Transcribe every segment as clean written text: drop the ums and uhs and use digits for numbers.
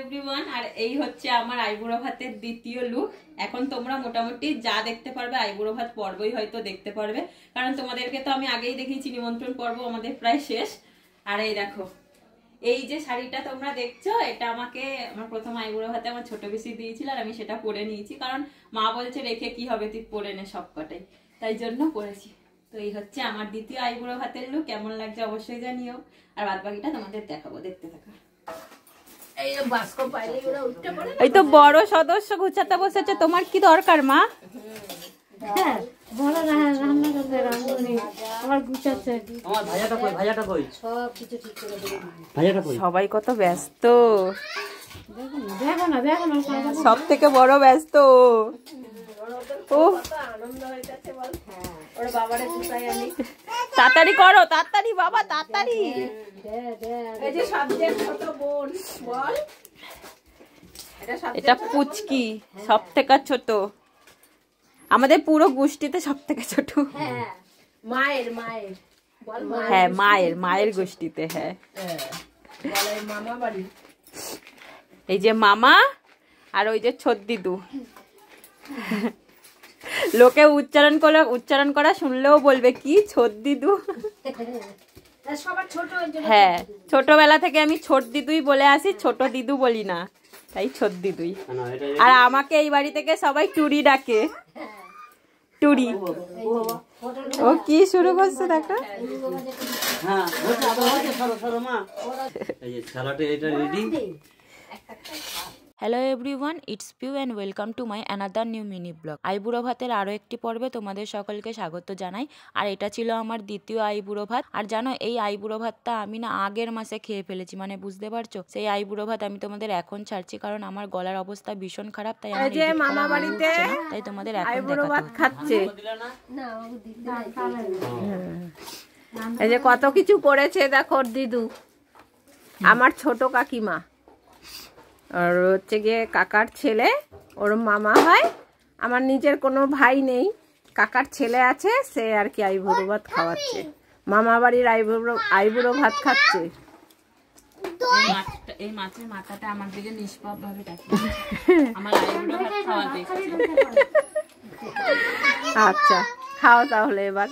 Everyone, আর এই হচ্ছে আমার আইবুড়ো ভাতের দ্বিতীয় লুক। এখন তোমরা মোটামুটি যা দেখতে পারবে আইবুড়ো ভাত পর্বই হয়তো দেখতে পারবে, কারণ তোমাদেরকে তো আমি আগেই দেখিয়েছি নিমন্ত্রণ পর্ব আমাদের প্রায় শেষ। আর এই দেখো, এই যে শাড়িটা তোমরা দেখছো, এটা আমাকে আমার প্রথম আইবুড়ো ভাতে আমার ছোট পিসি দিয়েছিল, আর আমি সেটা পরে নিয়েছি, কারণ মা বলছে রেখে কি হবে, তুই পরে নে সবকটাই, তাই জন্য পরেছি। তো এই হচ্ছে আমার দ্বিতীয় আইবুড়ো ভাতের লুক। কেমন লাগছে অবশ্যই জানিও, আর বাদ বাকিটা তোমাদের দেখাবো, দেখতে থাকো। এই তো বড় সদস্য গুছাতে বসেছে, তোমার কি দরকার মা? সবাই কত ব্যস্ত, সব থেকে বড় ব্যস্ত। তাড়াতাড়ি করো, তাড়াতাড়ি বাবা, তাড়াতাড়ি। এটা পুচকি, সব থেকে ছোট, আমাদের পুরো গোষ্ঠীতে সব থেকে ছোট। হ্যাঁ, মায়ের গোষ্ঠীতে। হ্যাঁ, এই যে মামা, আর ওই যে ছোট দিদু। লোকে উচ্চারণ করা শুনলেও বলবে কি ছোট দিদু। হ্যাঁ, ছোটবেলা থেকে আমি ছোট দিদুই বলে আসি, ছোট দিদু বলি না, তাই ছোট দিদুই। আর আমাকে এই বাড়ি থেকে সবাই টুরি ডাকে, টুরি। ও কি শুরু করছে দেখো। Hello everyone, it's Piu and welcome to my another new mini blog. আইবুড়ো ভাতের আরও একটি পর্বে তোমাদের সকলকে স্বাগত জানাই। আর এটা ছিল আমার দ্বিতীয় আইবুড়ো ভাত। আর জানো, এই আইবুড়ো ভাতটা আমি না আগের মাসে খেয়ে ফেলেছি, মানে বুঝতে পারছো। সেই আইবুড়ো ভাত আমি তোমাদের এখন ছাড়ছি, কারণ আমার গলার অবস্থা ভীষণ খারাপ, তাই আমার মামা বাড়িতে তাই তোমাদের এখন দেখাতে খাচ্ছে। এই যে কত কিছু করেছে দেখো দিদু, আমার ছোট কাকিমা, আর হচ্ছে গিয়ে কাকার ছেলে, ওর মামা হয়। আমার নিজের কোনো ভাই নেই, কাকার ছেলে আছে, সে আর কি আইবুড়ো ভাত খাওয়াচ্ছে, মামা বাড়ির আইবুড়ো ভাত খাচ্ছে। এই মাছের মাথাটা আমার দিকে নিষ্পাপ ভাবে তাকিয়ে আমার আইবুড়ো ভাত খাওয়া দেখছে। আচ্ছা, খাও তাহলে এবার।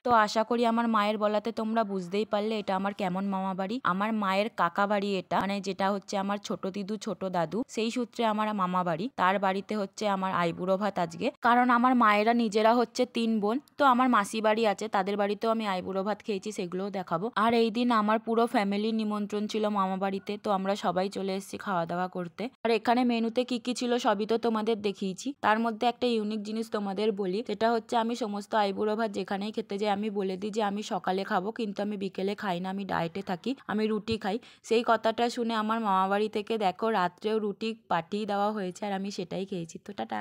তো আশা করি আমার মায়ের বলাতে তোমরা বুঝতেই পারলে এটা আমার কেমন মামা বাড়ি। আমার মায়ের কাকা বাড়ি এটা, মানে যেটা হচ্ছে আমার ছোট দিদু ছোট দাদু, সেই সূত্রে আমার মামা বাড়ি। তার বাড়িতে হচ্ছে আমার আইবুড়ো ভাত আজকে, কারণ আমার মায়েরা নিজেরা হচ্ছে 3 বোন। তো আমার মাসি বাড়ি আছে, তাদের বাড়িতেও আমি আইবুড়ো ভাত খেয়েছি, সেগুলোও দেখাবো। আর এই দিন আমার পুরো ফ্যামিলির নিমন্ত্রণ ছিল মামা বাড়িতে, তো আমরা সবাই চলে এসেছি খাওয়া দাওয়া করতে। আর এখানে মেনুতে কি কি ছিল সবই তো তোমাদের দেখিয়েছি। তার মধ্যে একটা ইউনিক জিনিস তোমাদের বলি, সেটা হচ্ছে আমি সমস্ত আইবুড়ো ভাত যেখানেই খেতে যাই আমি বলে দিই যে আমি সকালে খাবো, কিন্তু আমি বিকেলে খাই না, আমি ডায়েটে থাকি, আমি রুটি খাই। সেই কথাটা শুনে আমার মামা বাড়ি থেকে দেখো রাত্রেও রুটি পাঠিয়ে দেওয়া হয়েছে, আর আমি সেটাই খেয়েছি। তো টাটা।